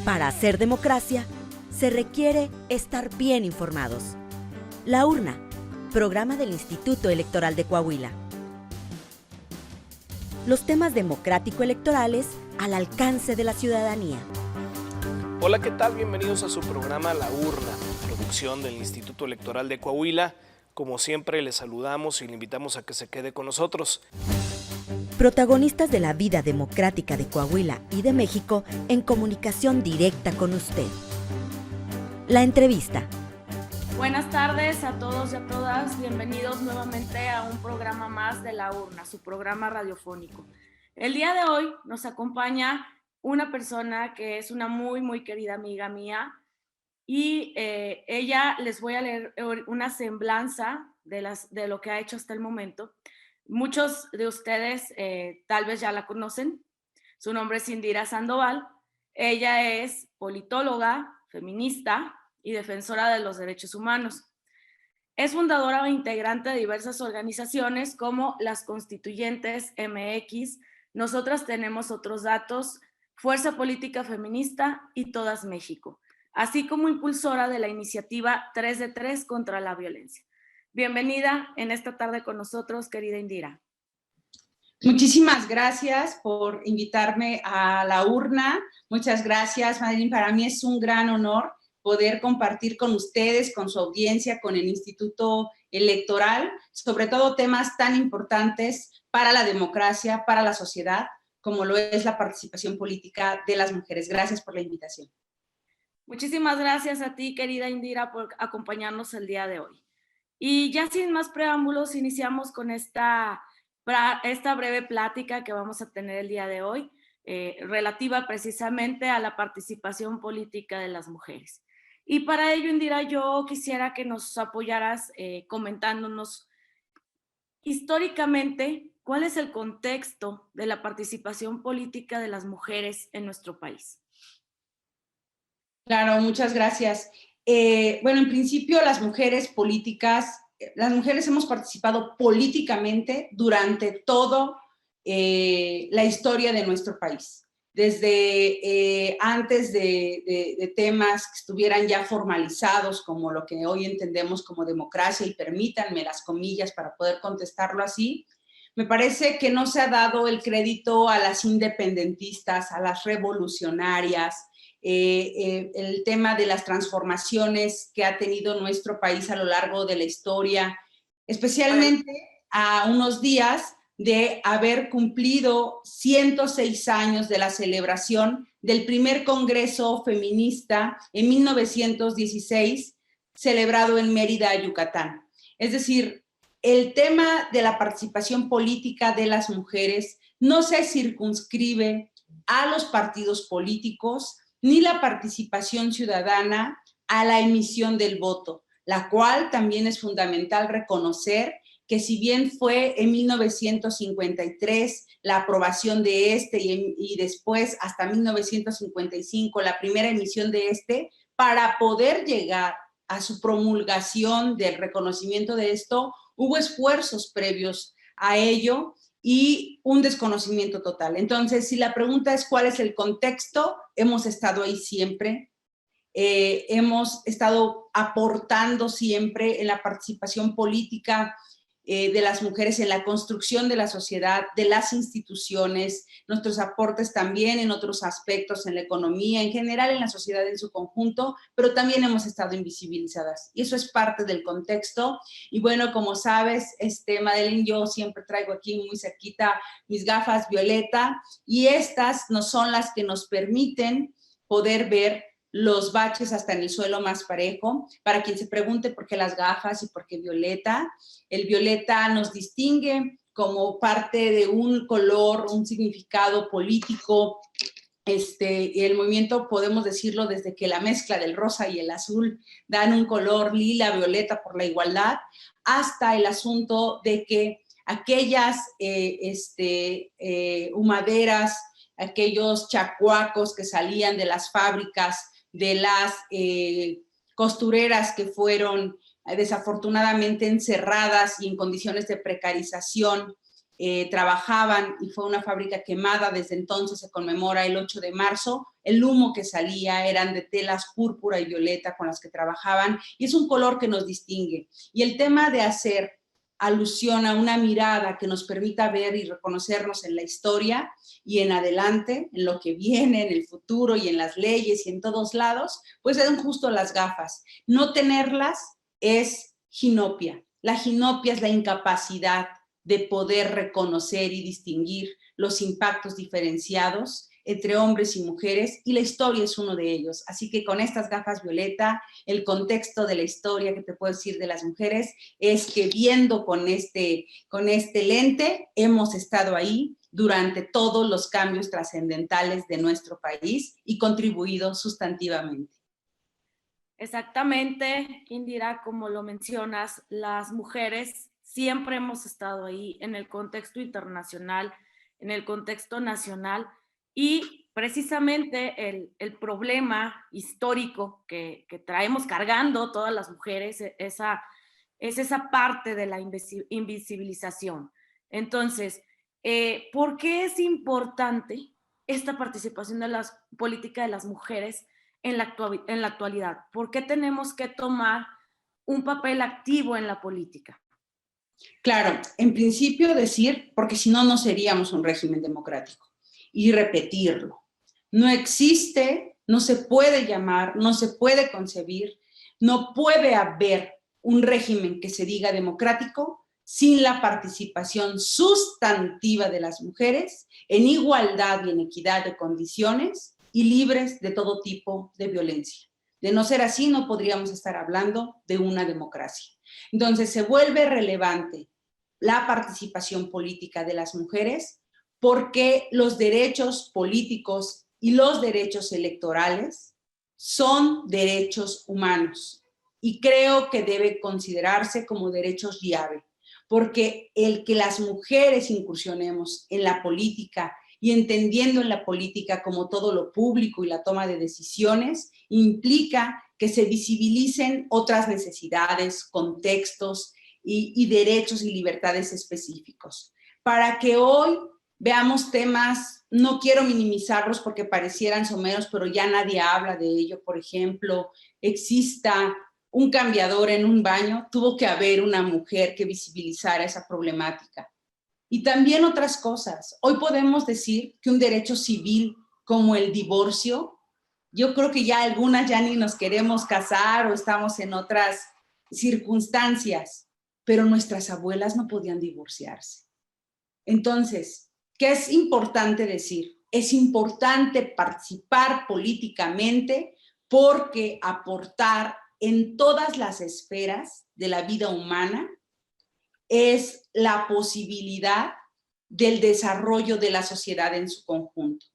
Para hacer democracia, se requiere estar bien informados. La Urna, programa del Instituto Electoral de Coahuila. Los temas democrático-electorales al alcance de la ciudadanía. Hola, ¿qué tal? Bienvenidos a su programa La Urna, producción del Instituto Electoral de Coahuila. Como siempre, les saludamos y le invitamos a que se quede con nosotros. Protagonistas de la vida democrática de Coahuila y de México en comunicación directa con usted. La entrevista. Buenas tardes a todos y a todas. Bienvenidos nuevamente a un programa más de La Urna, su programa radiofónico. El día de hoy nos acompaña una persona que es una muy querida amiga mía y ella les voy a leer una semblanza de lo que ha hecho hasta el momento. Muchos de ustedes tal vez ya la conocen. Su nombre es Indira Sandoval. Ella es politóloga, feminista y defensora de los derechos humanos. Es fundadora e integrante de diversas organizaciones como las Constituyentes MX, Nosotras Tenemos Otros Datos, Fuerza Política Feminista y Todas México, así como impulsora de la iniciativa 3 de 3 contra la violencia. Bienvenida en esta tarde con nosotros, querida Indira. Muchísimas gracias por invitarme a La Urna. Muchas gracias, Madeline. Para mí es un gran honor poder compartir con ustedes, con su audiencia, con el Instituto Electoral, sobre todo temas tan importantes para la democracia, para la sociedad, como lo es la participación política de las mujeres. Gracias por la invitación. Muchísimas gracias a ti, querida Indira, por acompañarnos el día de hoy. Y ya sin más preámbulos, iniciamos con esta breve plática que vamos a tener el día de hoy, relativa precisamente a la participación política de las mujeres. Y para ello, Indira, yo quisiera que nos apoyaras comentándonos históricamente cuál es el contexto de la participación política de las mujeres en nuestro país. Claro, muchas gracias. Bueno, en principio las mujeres políticas, las mujeres hemos participado políticamente durante toda la historia de nuestro país. Desde antes de temas que estuvieran ya formalizados, como lo que hoy entendemos como democracia, y permítanme las comillas para poder contestarlo así, me parece que no se ha dado el crédito a las independentistas, a las revolucionarias, el tema de las transformaciones que ha tenido nuestro país a lo largo de la historia, especialmente a unos días de haber cumplido 106 años de la celebración del primer Congreso Feminista en 1916, celebrado en Mérida, Yucatán. Es decir, el tema de la participación política de las mujeres no se circunscribe a los partidos políticos, ni la participación ciudadana a la emisión del voto, la cual también es fundamental reconocer que si bien fue en 1953 la aprobación de y después hasta 1955 la primera emisión de para poder llegar a su promulgación del reconocimiento de esto, hubo esfuerzos previos a ello y un desconocimiento total. Entonces, si la pregunta es cuál es el contexto, hemos estado ahí siempre, hemos estado aportando siempre en la participación política de las mujeres en la construcción de la sociedad, de las instituciones, nuestros aportes también en otros aspectos, en la economía, en general en la sociedad en su conjunto, pero también hemos estado invisibilizadas. Y eso es parte del contexto. Y bueno, como sabes, Madeline, yo siempre traigo aquí muy cerquita mis gafas violeta, y estas no son las que nos permiten poder ver los baches hasta en el suelo más parejo. Para quien se pregunte por qué las gafas y por qué violeta, el violeta nos distingue como parte de un color, un significado político. El movimiento, podemos decirlo, desde que la mezcla del rosa y el azul dan un color lila, violeta por la igualdad, hasta el asunto de que aquellas humaderas, aquellos chacuacos que salían de las fábricas, de las costureras que fueron desafortunadamente encerradas y en condiciones de precarización trabajaban, y fue una fábrica quemada. Desde entonces se conmemora el 8 de marzo. El humo que salía eran de telas púrpura y violeta con las que trabajaban, y es un color que nos distingue. Y el tema de hacer alusión a una mirada que nos permita ver y reconocernos en la historia y en adelante, en lo que viene, en el futuro y en las leyes y en todos lados, pues son justo las gafas. No tenerlas es ginopia. La ginopia es la incapacidad de poder reconocer y distinguir los impactos diferenciados entre hombres y mujeres, y la historia es uno de ellos. Así que con estas gafas violeta, el contexto de la historia que te puedo decir de las mujeres es que viendo con este lente hemos estado ahí durante todos los cambios trascendentales de nuestro país y contribuido sustantivamente. Exactamente, Indira, como lo mencionas, las mujeres siempre hemos estado ahí en el contexto internacional, en el contexto nacional, y precisamente el problema histórico que traemos cargando todas las mujeres es esa parte de la invisibilización. Entonces, ¿por qué es importante esta participación de la política de las mujeres en la actualidad? ¿Por qué tenemos que tomar un papel activo en la política? Claro, en principio decir, porque si no, no seríamos un régimen democrático, y repetirlo. No existe, no se puede llamar, no se puede concebir, no puede haber un régimen que se diga democrático sin la participación sustantiva de las mujeres en igualdad y en equidad de condiciones y libres de todo tipo de violencia. De no ser así, no podríamos estar hablando de una democracia. Entonces, se vuelve relevante la participación política de las mujeres porque los derechos políticos y los derechos electorales son derechos humanos y creo que debe considerarse como derechos llave, porque el que las mujeres incursionemos en la política y entendiendo en la política como todo lo público y la toma de decisiones implica que se visibilicen otras necesidades, contextos y derechos y libertades específicos. Para que hoy veamos temas, no quiero minimizarlos porque parecieran someros, pero ya nadie habla de ello. Por ejemplo, exista un cambiador en un baño, tuvo que haber una mujer que visibilizara esa problemática. Y también otras cosas. Hoy podemos decir que un derecho civil como el divorcio, yo creo que ya algunas ya ni nos queremos casar o estamos en otras circunstancias, pero nuestras abuelas no podían divorciarse. Entonces, ¿qué es importante decir? Es importante participar políticamente porque aportar en todas las esferas de la vida humana es la posibilidad del desarrollo de la sociedad en su conjunto.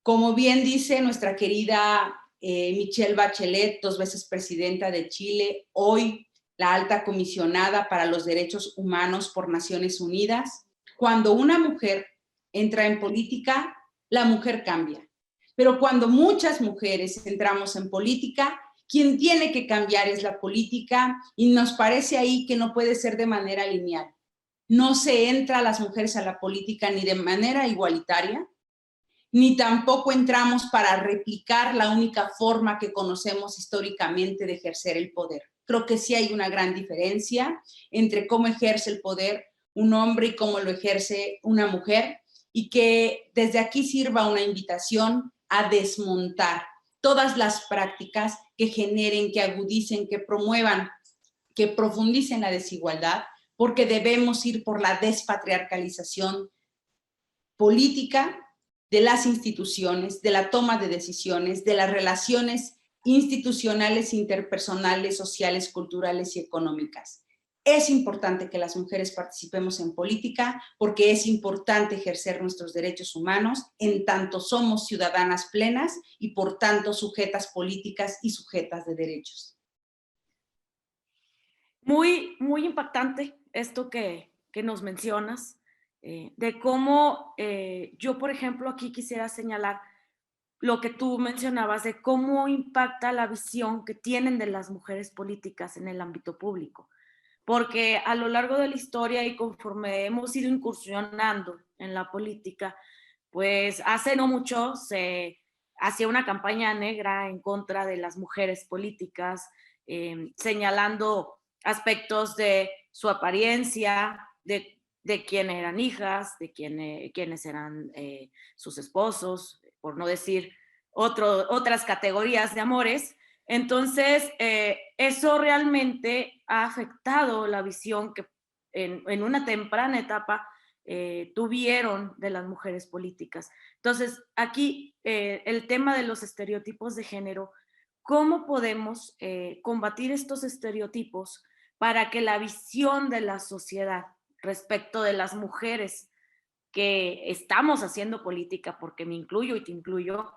Como bien dice nuestra querida Michelle Bachelet, 2 veces presidenta de Chile, hoy la alta comisionada para los derechos humanos por Naciones Unidas, cuando una mujer entra en política, la mujer cambia. Pero cuando muchas mujeres entramos en política, quien tiene que cambiar es la política y nos parece ahí que no puede ser de manera lineal. No se entra las mujeres a la política ni de manera igualitaria, ni tampoco entramos para replicar la única forma que conocemos históricamente de ejercer el poder. Creo que sí hay una gran diferencia entre cómo ejerce el poder un hombre y cómo lo ejerce una mujer, y que desde aquí sirva una invitación a desmontar todas las prácticas que generen, que agudicen, que promuevan, que profundicen la desigualdad, porque debemos ir por la despatriarcalización política de las instituciones, de la toma de decisiones, de las relaciones institucionales, interpersonales, sociales, culturales y económicas. Es importante que las mujeres participemos en política porque es importante ejercer nuestros derechos humanos en tanto somos ciudadanas plenas y por tanto sujetas políticas y sujetas de derechos. Muy, muy impactante esto que nos mencionas, de cómo yo, por ejemplo, aquí quisiera señalar lo que tú mencionabas de cómo impacta la visión que tienen de las mujeres políticas en el ámbito público. porque a lo largo de la historia y conforme hemos ido incursionando en la política, pues hace no mucho se hacía una campaña negra en contra de las mujeres políticas, señalando aspectos de su apariencia, de quién eran hijas, de quiénes eran sus esposos, por no decir otras categorías de amores. Entonces, eso realmente ha afectado la visión que en una temprana etapa tuvieron de las mujeres políticas. Entonces, aquí el tema de los estereotipos de género, ¿cómo podemos combatir estos estereotipos para que la visión de la sociedad respecto de las mujeres que estamos haciendo política, porque me incluyo y te incluyo,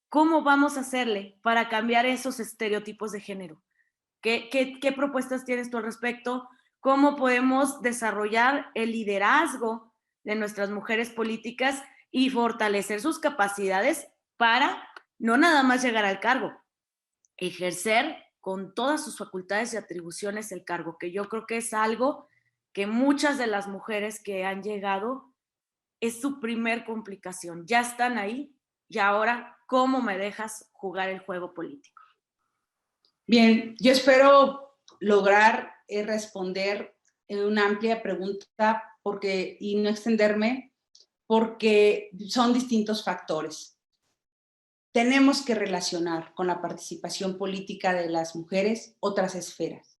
cómo vamos a hacerle para cambiar esos estereotipos de género? ¿Qué propuestas tienes tú al respecto? ¿Cómo podemos desarrollar el liderazgo de nuestras mujeres políticas y fortalecer sus capacidades para no nada más llegar al cargo, ejercer con todas sus facultades y atribuciones el cargo, que yo creo que es algo que muchas de las mujeres que han llegado es su primer complicación? Ya están ahí y ahora, ¿cómo me dejas jugar el juego político? Bien, yo espero lograr responder una amplia pregunta y no extenderme, porque son distintos factores. Tenemos que relacionar con la participación política de las mujeres otras esferas.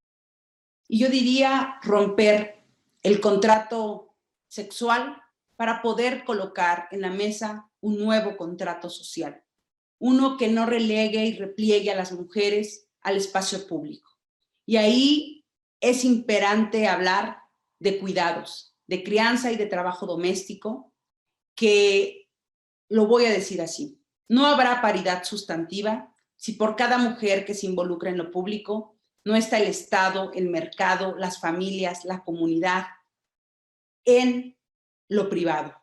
Y yo diría romper el contrato sexual para poder colocar en la mesa un nuevo contrato social, uno que no relegue y repliegue a las mujeres al espacio público. Y ahí es imperante hablar de cuidados, de crianza y de trabajo doméstico, que lo voy a decir así: no habrá paridad sustantiva si por cada mujer que se involucra en lo público no está el Estado, el mercado, las familias, la comunidad en lo privado.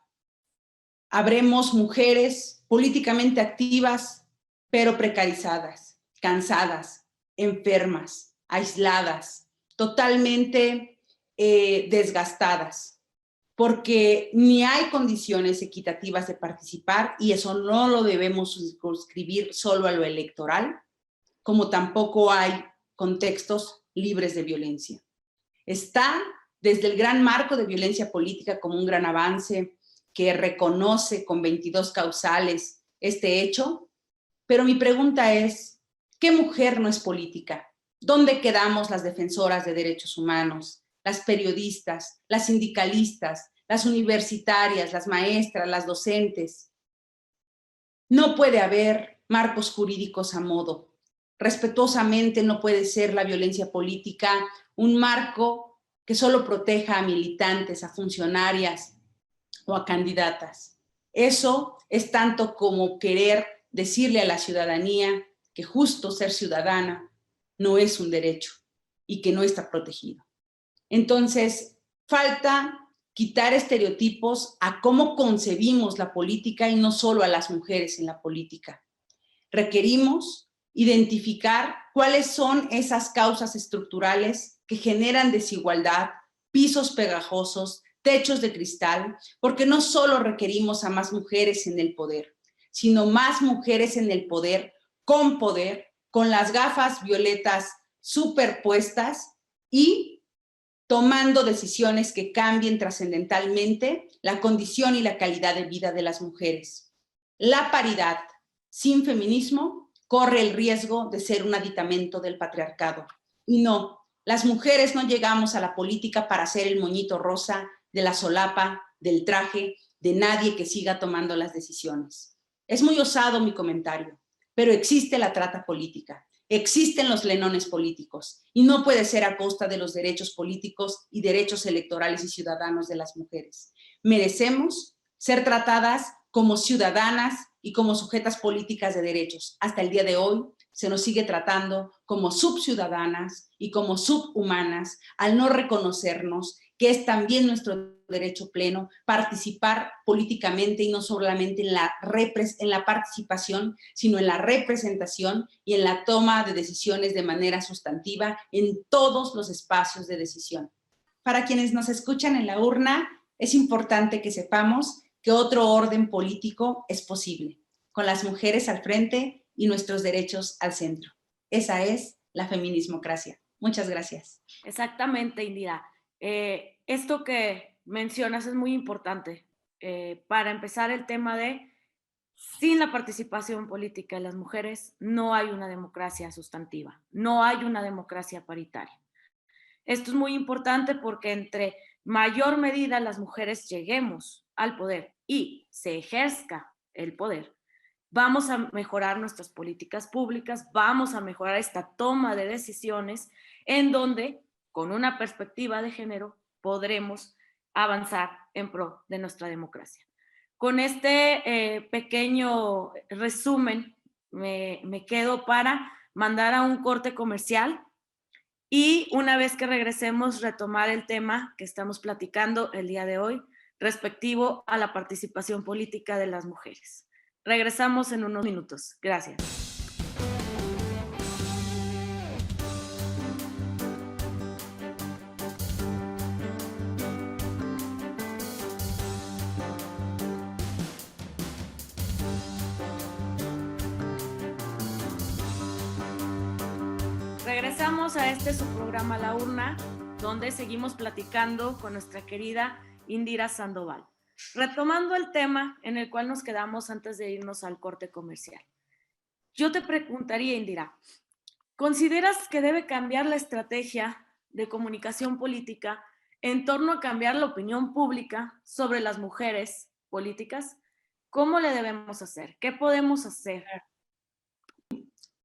Habremos mujeres políticamente activas, pero precarizadas, cansadas, enfermas, aisladas, totalmente desgastadas, porque ni hay condiciones equitativas de participar, y eso no lo debemos circunscribir solo a lo electoral, como tampoco hay contextos libres de violencia. Está desde el gran marco de violencia política como un gran avance que reconoce con 22 causales este hecho, pero mi pregunta es: ¿qué mujer no es política? ¿Dónde quedamos las defensoras de derechos humanos, las periodistas, las sindicalistas, las universitarias, las maestras, las docentes? No puede haber marcos jurídicos a modo. Respetuosamente no puede ser la violencia política un marco que solo proteja a militantes, a funcionarias o a candidatas. Eso es tanto como querer decirle a la ciudadanía que justo ser ciudadana no es un derecho y que no está protegido. Entonces, falta quitar estereotipos a cómo concebimos la política y no solo a las mujeres en la política. Requerimos identificar cuáles son esas causas estructurales que generan desigualdad, pisos pegajosos, techos de cristal, porque no solo requerimos a más mujeres en el poder, sino más mujeres en el poder, con las gafas violetas superpuestas y tomando decisiones que cambien trascendentalmente la condición y la calidad de vida de las mujeres. La paridad sin feminismo corre el riesgo de ser un aditamento del patriarcado. Y no, las mujeres no llegamos a la política para ser el moñito rosa de la solapa, del traje, de nadie que siga tomando las decisiones. Es muy osado mi comentario, pero existe la trata política, existen los lenones políticos, y no puede ser a costa de los derechos políticos y derechos electorales y ciudadanos de las mujeres. Merecemos ser tratadas como ciudadanas y como sujetas políticas de derechos. Hasta el día de hoy se nos sigue tratando como subciudadanas y como subhumanas al no reconocernos que es también nuestro derecho pleno, participar políticamente y no solamente en la participación, sino en la representación y en la toma de decisiones de manera sustantiva en todos los espacios de decisión. Para quienes nos escuchan en la urna, es importante que sepamos que otro orden político es posible, con las mujeres al frente y nuestros derechos al centro. Esa es la feminismocracia. Muchas gracias. Exactamente, Indira. Esto que mencionas es muy importante. Para empezar, el tema de sin la participación política de las mujeres no hay una democracia sustantiva, no hay una democracia paritaria. Esto es muy importante porque entre mayor medida las mujeres lleguemos al poder y se ejerzca el poder, vamos a mejorar nuestras políticas públicas, vamos a mejorar esta toma de decisiones en donde, con una perspectiva de género, podremos avanzar en pro de nuestra democracia. Con este pequeño resumen me quedo para mandar a un corte comercial y una vez que regresemos retomar el tema que estamos platicando el día de hoy respectivo a la participación política de las mujeres. Regresamos en unos minutos. Gracias. Regresamos a su programa La Urna, donde seguimos platicando con nuestra querida Indira Sandoval. Retomando el tema en el cual nos quedamos antes de irnos al corte comercial. Yo te preguntaría, Indira, ¿consideras que debe cambiar la estrategia de comunicación política en torno a cambiar la opinión pública sobre las mujeres políticas? ¿Cómo le debemos hacer? ¿Qué podemos hacer?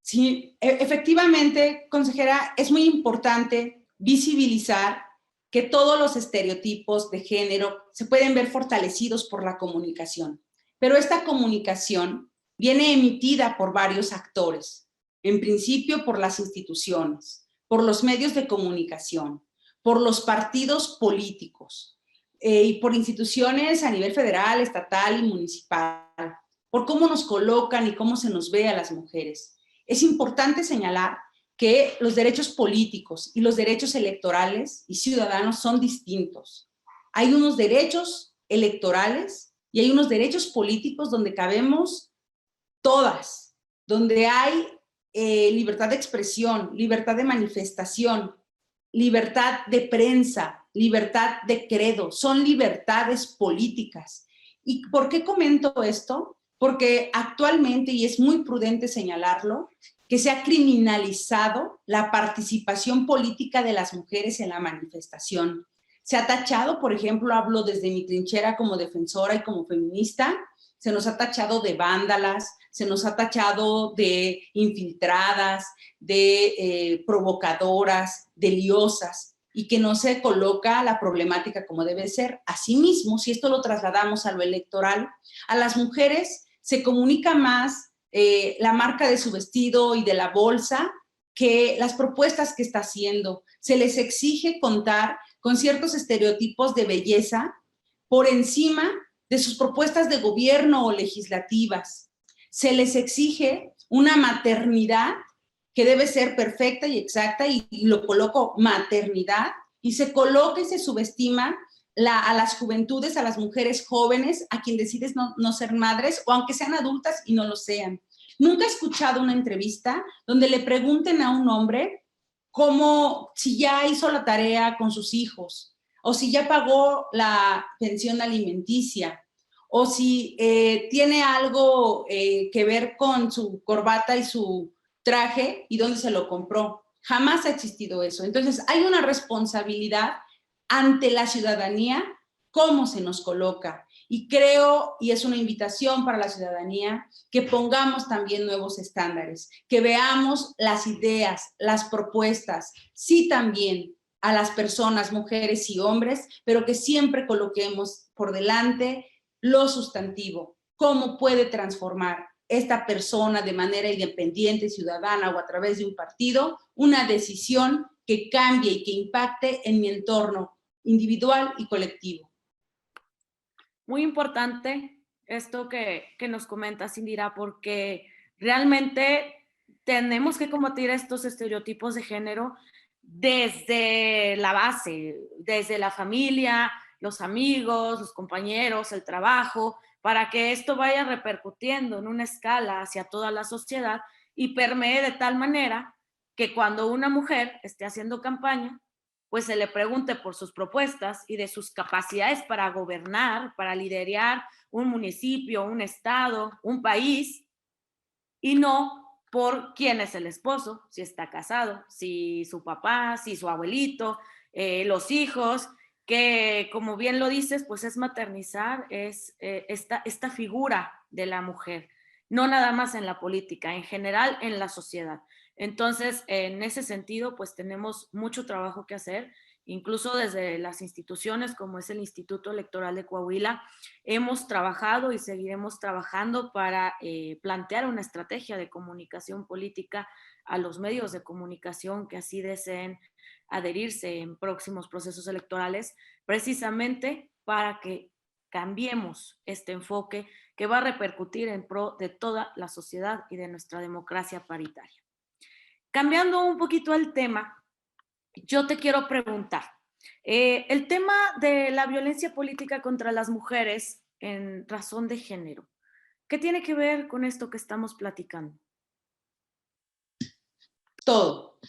Sí, efectivamente, consejera, es muy importante visibilizar que todos los estereotipos de género se pueden ver fortalecidos por la comunicación, pero esta comunicación viene emitida por varios actores, en principio por las instituciones, por los medios de comunicación, por los partidos políticos y por instituciones a nivel federal, estatal y municipal, por cómo nos colocan y cómo se nos ve a las mujeres. Es importante señalar que los derechos políticos y los derechos electorales y ciudadanos son distintos. Hay unos derechos electorales y hay unos derechos políticos donde cabemos todas, donde hay libertad de expresión, libertad de manifestación, libertad de prensa, libertad de credo, son libertades políticas. ¿Y por qué comento esto? Porque actualmente, y es muy prudente señalarlo, que se ha criminalizado la participación política de las mujeres en la manifestación. Se ha tachado, por ejemplo, hablo desde mi trinchera como defensora y como feminista, se nos ha tachado de vándalas, se nos ha tachado de infiltradas, de provocadoras, de liosas, y que no se coloca la problemática como debe ser. Asimismo, si esto lo trasladamos a lo electoral, a las mujeres se comunica más la marca de su vestido y de la bolsa que las propuestas que está haciendo. Se les exige contar con ciertos estereotipos de belleza por encima de sus propuestas de gobierno o legislativas. Se les exige una maternidad que debe ser perfecta y exacta, y lo coloco maternidad, y se coloca y se subestima a las juventudes, a las mujeres jóvenes, a quien decides no ser madres, o aunque sean adultas y no lo sean. Nunca he escuchado una entrevista donde le pregunten a un hombre si ya hizo la tarea con sus hijos, o si ya pagó la pensión alimenticia, o si tiene algo que ver con su corbata y su traje y dónde se lo compró. Jamás ha existido eso. Entonces, hay una responsabilidad ante la ciudadanía, cómo se nos coloca. Y creo, y es una invitación para la ciudadanía, que pongamos también nuevos estándares, que veamos las ideas, las propuestas, sí también a las personas, mujeres y hombres, pero que siempre coloquemos por delante lo sustantivo, cómo puede transformar esta persona de manera independiente, ciudadana o a través de un partido, una decisión que cambie y que impacte en mi entorno individual y colectivo. Muy importante esto que nos comentas, Indira, porque realmente tenemos que combatir estos estereotipos de género desde la base, desde la familia, los amigos, los compañeros, el trabajo, para que esto vaya repercutiendo en una escala hacia toda la sociedad y permee de tal manera que cuando una mujer esté haciendo campaña, pues se le pregunte por sus propuestas y de sus capacidades para gobernar, para liderar un municipio, un estado, un país, y no por quién es el esposo, si está casado, si su papá, si su abuelito, los hijos, que como bien lo dices, pues es maternizar, es esta figura de la mujer, no nada más en la política, en general en la sociedad. Entonces, en ese sentido, pues tenemos mucho trabajo que hacer, incluso desde las instituciones como es el Instituto Electoral de Coahuila, hemos trabajado y seguiremos trabajando para plantear una estrategia de comunicación política a los medios de comunicación que así deseen adherirse en próximos procesos electorales, precisamente para que cambiemos este enfoque que va a repercutir en pro de toda la sociedad y de nuestra democracia paritaria. Cambiando un poquito el tema, yo te quiero preguntar, el tema de la violencia política contra las mujeres en razón de género, ¿qué tiene que ver con esto que estamos platicando? Todo.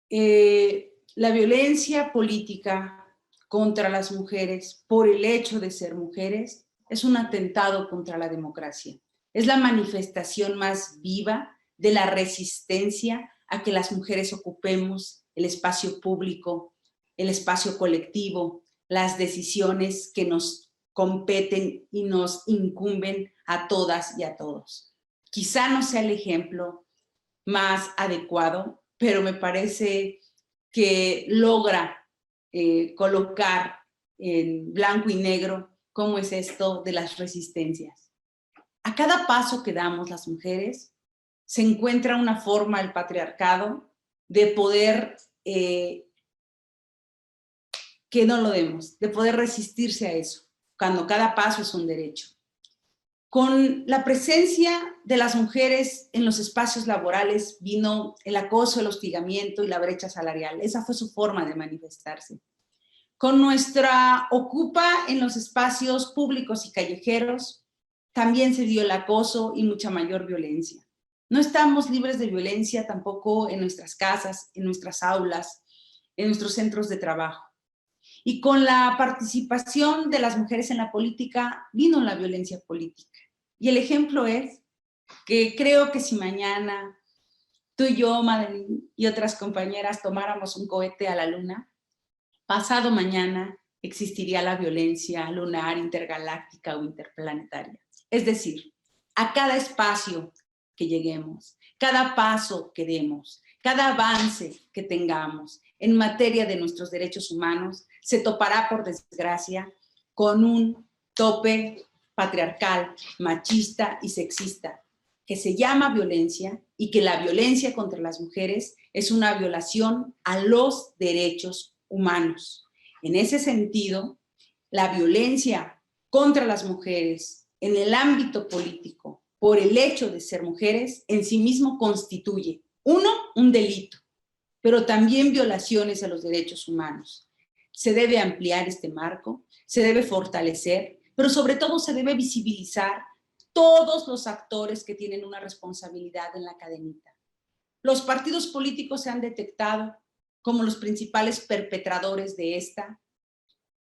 La violencia política contra las mujeres por el hecho de ser mujeres es un atentado contra la democracia. Es la manifestación más viva de la resistencia a que las mujeres ocupemos el espacio público, el espacio colectivo, las decisiones que nos competen y nos incumben a todas y a todos. Quizá no sea el ejemplo más adecuado, pero me parece que logra colocar en blanco y negro cómo es esto de las resistencias. A cada paso que damos las mujeres se encuentra una forma del patriarcado de poder que no lo demos, de poder resistirse a eso, cuando cada paso es un derecho. Con la presencia de las mujeres en los espacios laborales vino el acoso, el hostigamiento y la brecha salarial. Esa fue su forma de manifestarse. Con nuestra ocupa en los espacios públicos y callejeros también se dio el acoso y mucha mayor violencia. No estamos libres de violencia tampoco en nuestras casas, en nuestras aulas, en nuestros centros de trabajo. Y con la participación de las mujeres en la política vino la violencia política. Y el ejemplo es que creo que si mañana tú y yo, Madeline, y otras compañeras tomáramos un cohete a la luna, pasado mañana existiría la violencia lunar, intergaláctica o interplanetaria. Es decir, a cada espacio que lleguemos, cada paso que demos, cada avance que tengamos en materia de nuestros derechos humanos, se topará, por desgracia, con un tope patriarcal, machista y sexista, que se llama violencia y que la violencia contra las mujeres es una violación a los derechos humanos. En ese sentido, la violencia contra las mujeres en el ámbito político por el hecho de ser mujeres en sí mismo constituye, uno, un delito, pero también violaciones a los derechos humanos. Se debe ampliar este marco, se debe fortalecer, pero sobre todo se debe visibilizar todos los actores que tienen una responsabilidad en la cadenita. Los partidos políticos se han detectado como los principales perpetradores de esta.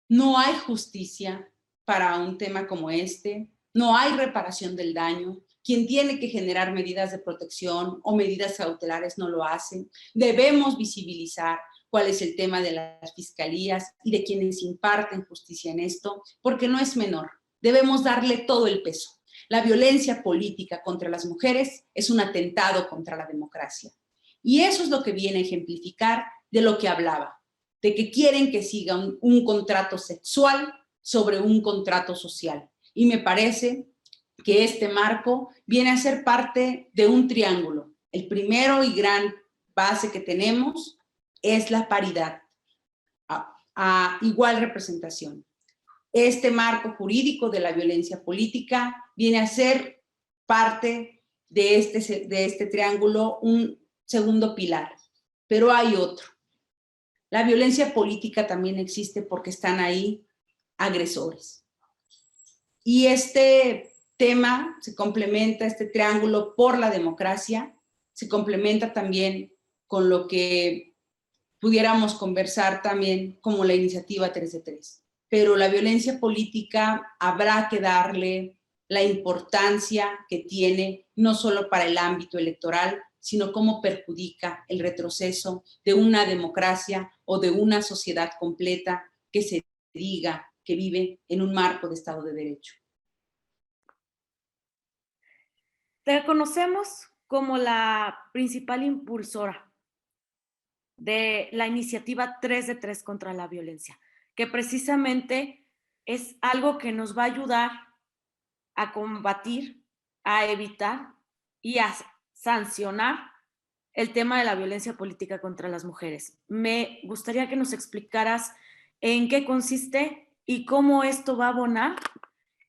No hay justicia para un tema como este, no hay reparación del daño. Quien tiene que generar medidas de protección o medidas cautelares no lo hace. Debemos visibilizar cuál es el tema de las fiscalías y de quienes imparten justicia en esto, porque no es menor. Debemos darle todo el peso. La violencia política contra las mujeres es un atentado contra la democracia. Y eso es lo que viene a ejemplificar de lo que hablaba, de que quieren que siga un contrato sexual sobre un contrato social. Y me parece que este marco viene a ser parte de un triángulo. El primero y gran base que tenemos es la paridad, a igual representación. Este marco jurídico de la violencia política viene a ser parte de este triángulo, un segundo pilar, pero hay otro. La violencia política también existe porque están ahí agresores. Y este tema se complementa, este triángulo por la democracia, se complementa también con lo que pudiéramos conversar también como la iniciativa 3 de 3. Pero la violencia política habrá que darle la importancia que tiene, no solo para el ámbito electoral, sino cómo perjudica el retroceso de una democracia o de una sociedad completa que se diga que vive en un marco de Estado de Derecho. Te conocemos como la principal impulsora de la iniciativa 3 de 3 contra la violencia, que precisamente es algo que nos va a ayudar a combatir, a evitar y a sancionar el tema de la violencia política contra las mujeres. Me gustaría que nos explicaras en qué consiste y cómo esto va a abonar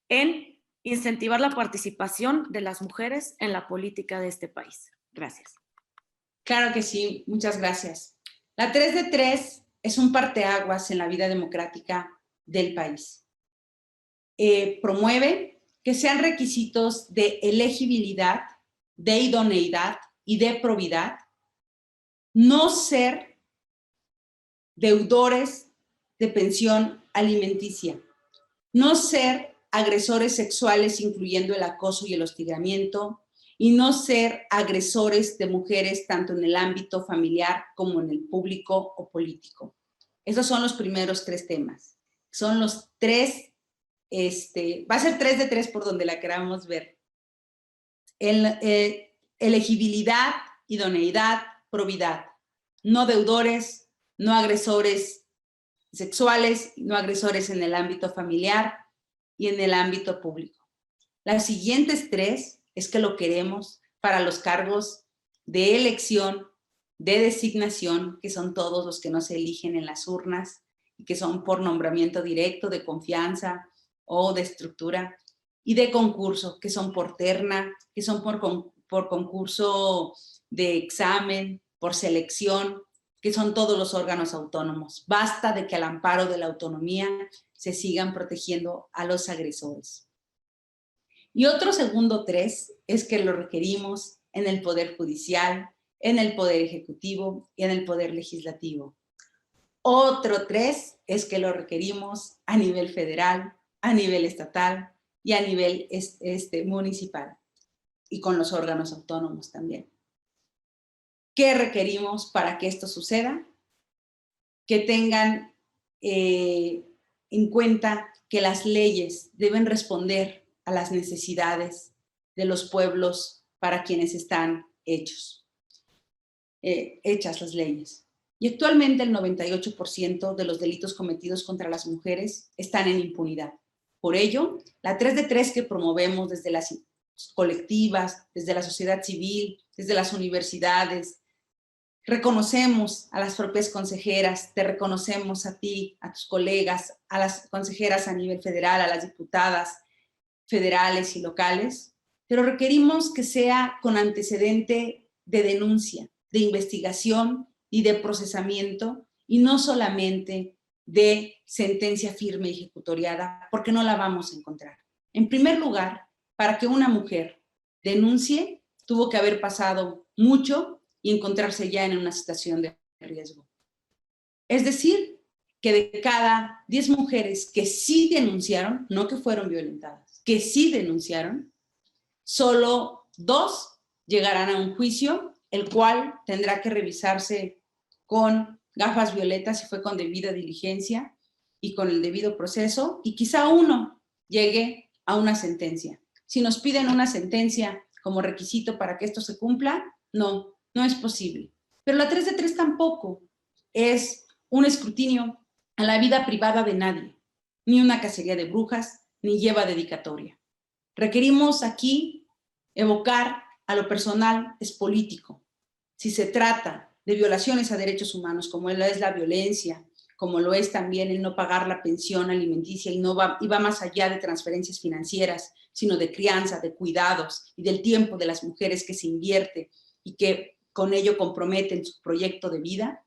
en incentivar la participación de las mujeres en la política de este país. Gracias. Claro que sí, muchas gracias. La 3 de 3 es un parteaguas en la vida democrática del país. Promueve que sean requisitos de elegibilidad, de idoneidad y de probidad, no ser deudores de pensión alimenticia, no ser agresores sexuales, incluyendo el acoso y el hostigamiento, y no ser agresores de mujeres tanto en el ámbito familiar como en el público o político. Esos son los primeros 3 temas. Son los 3, va a ser 3 de 3 por donde la queramos ver. Elegibilidad, idoneidad, probidad. No deudores, no agresores sexuales, no agresores en el ámbito familiar y en el ámbito público. Las siguientes 3 es que lo queremos para los cargos de elección, de designación, que son todos los que no se eligen en las urnas y que son por nombramiento directo, de confianza o de estructura, y de concurso, que son por terna, que son por concurso de examen, por selección, que son todos los órganos autónomos. Basta de que al amparo de la autonomía se sigan protegiendo a los agresores. Y otro segundo 3 es que lo requerimos en el Poder Judicial, en el Poder Ejecutivo y en el Poder Legislativo. Otro 3 es que lo requerimos a nivel federal, a nivel estatal y a nivel municipal y con los órganos autónomos también. ¿Qué requerimos para que esto suceda? Que tengan en cuenta que las leyes deben responder a las necesidades de los pueblos para quienes están hechas las leyes. Y actualmente el 98% de los delitos cometidos contra las mujeres están en impunidad. Por ello, la 3 de 3 que promovemos desde las colectivas, desde la sociedad civil, desde las universidades, reconocemos a las propias consejeras, te reconocemos a ti, a tus colegas, a las consejeras a nivel federal, a las diputadas federales y locales, pero requerimos que sea con antecedente de denuncia, de investigación y de procesamiento, y no solamente de sentencia firme y ejecutoriada, porque no la vamos a encontrar. En primer lugar, para que una mujer denuncie, tuvo que haber pasado mucho y encontrarse ya en una situación de riesgo. Es decir, que de cada 10 mujeres que sí denunciaron, no que fueron violentadas, que sí denunciaron, solo 2 llegarán a un juicio, el cual tendrá que revisarse con gafas violetas si fue con debida diligencia y con el debido proceso, y quizá 1 llegue a una sentencia. Si nos piden una sentencia como requisito para que esto se cumpla, no es posible. Pero la 3 de 3 tampoco es un escrutinio a la vida privada de nadie, ni una cacería de brujas, ni lleva dedicatoria. Requerimos aquí evocar a lo personal es político. Si se trata de violaciones a derechos humanos, como es la violencia, como lo es también el no pagar la pensión alimenticia y va más allá de transferencias financieras, sino de crianza, de cuidados y del tiempo de las mujeres que se invierte y que con ello comprometen su proyecto de vida,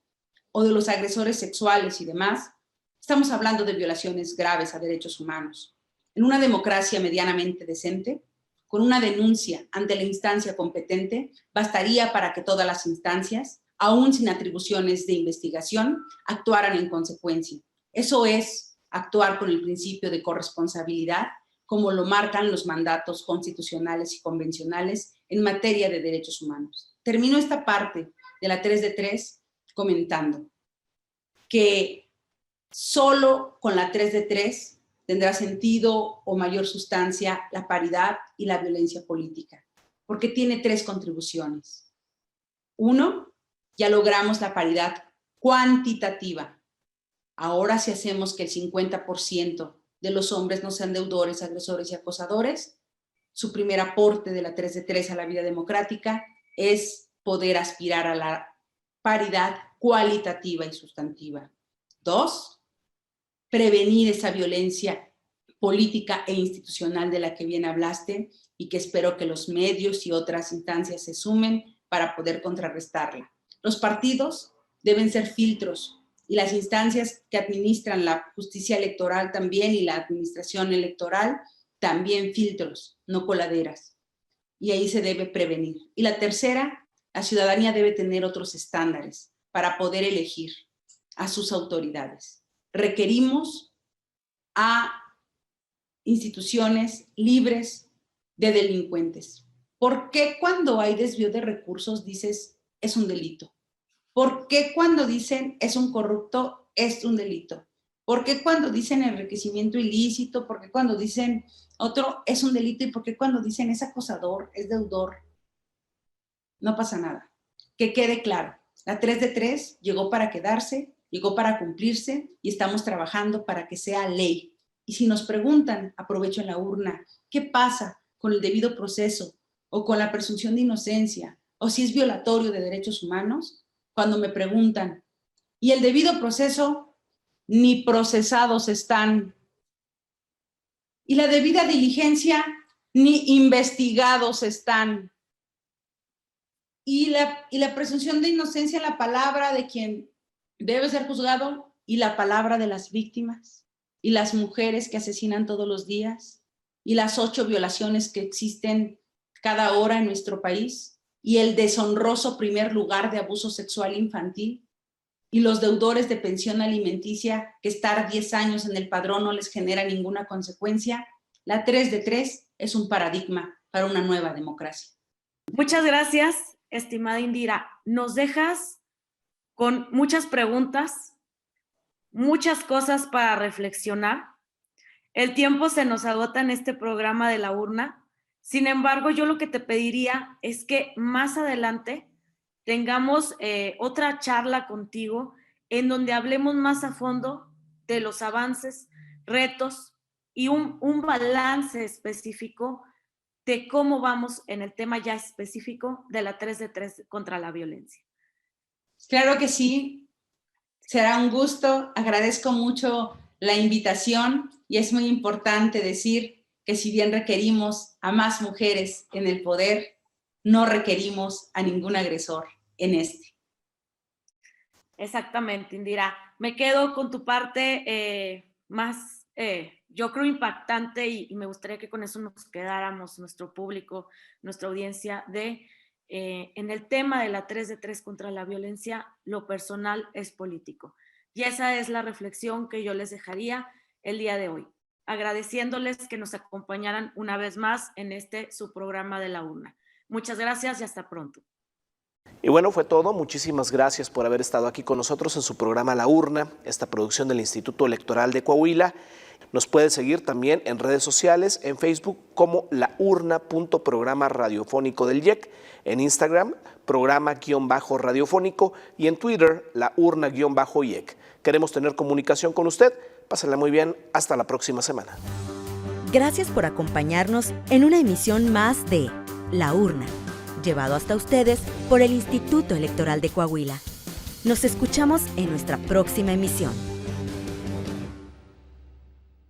o de los agresores sexuales y demás, estamos hablando de violaciones graves a derechos humanos. En una democracia medianamente decente, con una denuncia ante la instancia competente, bastaría para que todas las instancias, aún sin atribuciones de investigación, actuaran en consecuencia. Eso es actuar con el principio de corresponsabilidad, como lo marcan los mandatos constitucionales y convencionales en materia de derechos humanos. Termino esta parte de la 3 de 3 comentando que solo con la 3 de 3 tendrá sentido o mayor sustancia la paridad y la violencia política, porque tiene 3 contribuciones. 1, ya logramos la paridad cuantitativa. Ahora, si hacemos que el 50% de los hombres no sean deudores, agresores y acosadores, su primer aporte de la 3 de 3 a la vida democrática es poder aspirar a la paridad cualitativa y sustantiva. 2, prevenir esa violencia política e institucional de la que bien hablaste y que espero que los medios y otras instancias se sumen para poder contrarrestarla. Los partidos deben ser filtros y las instancias que administran la justicia electoral también y la administración electoral también filtros, no coladeras. Y ahí se debe prevenir. Y la tercera, la ciudadanía debe tener otros estándares para poder elegir a sus autoridades. Requerimos a instituciones libres de delincuentes. ¿Por qué cuando hay desvío de recursos dices es un delito? ¿Por qué cuando dicen es un corrupto es un delito? ¿Por qué cuando dicen enriquecimiento ilícito? ¿Por qué cuando dicen otro es un delito? ¿Y por qué cuando dicen es acosador, es deudor? No pasa nada. Que quede claro, la 3 de 3 llegó para quedarse, llegó para cumplirse y estamos trabajando para que sea ley. Y si nos preguntan, aprovecho en la urna, ¿qué pasa con el debido proceso o con la presunción de inocencia o si es violatorio de derechos humanos? Cuando me preguntan, ¿y el debido proceso? Ni procesados están. ¿Y la debida diligencia? Ni investigados están. ¿Y la presunción de inocencia, la palabra de quien debe ser juzgado? ¿Y la palabra de las víctimas? ¿Y las mujeres que asesinan todos los días? ¿Y las 8 violaciones que existen cada hora en nuestro país? ¿Y el deshonroso primer lugar de abuso sexual infantil? ¿Y los deudores de pensión alimenticia que estar 10 años en el padrón no les genera ninguna consecuencia? La 3 de 3 es un paradigma para una nueva democracia. Muchas gracias, estimada Indira. Nos dejas con muchas preguntas, muchas cosas para reflexionar. El tiempo se nos agota en este programa de la urna. Sin embargo, yo lo que te pediría es que más adelante tengamos otra charla contigo en donde hablemos más a fondo de los avances, retos y un balance específico de cómo vamos en el tema ya específico de la 3 de 3 contra la violencia. Claro que sí, será un gusto, agradezco mucho la invitación y es muy importante decir que si bien requerimos a más mujeres en el poder, no requerimos a ningún agresor en este. Exactamente, Indira. Me quedo con tu parte más, yo creo, impactante y me gustaría que con eso nos quedáramos, nuestro público, nuestra audiencia, en el tema de la 3 de 3 contra la violencia, lo personal es político. Y esa es la reflexión que yo les dejaría el día de hoy, agradeciéndoles que nos acompañaran una vez más en su programa de la urna. Muchas gracias y hasta pronto. Y bueno, fue todo. Muchísimas gracias por haber estado aquí con nosotros en su programa La Urna, esta producción del Instituto Electoral de Coahuila. Nos puede seguir también en redes sociales, en Facebook como laurna.programa radiofónico del IEC, en Instagram, programa-radiofónico y en Twitter, laurna-IEC. Queremos tener comunicación con usted. Pásenla muy bien. Hasta la próxima semana. Gracias por acompañarnos en una emisión más de La Urna, llevado hasta ustedes por el Instituto Electoral de Coahuila. Nos escuchamos en nuestra próxima emisión.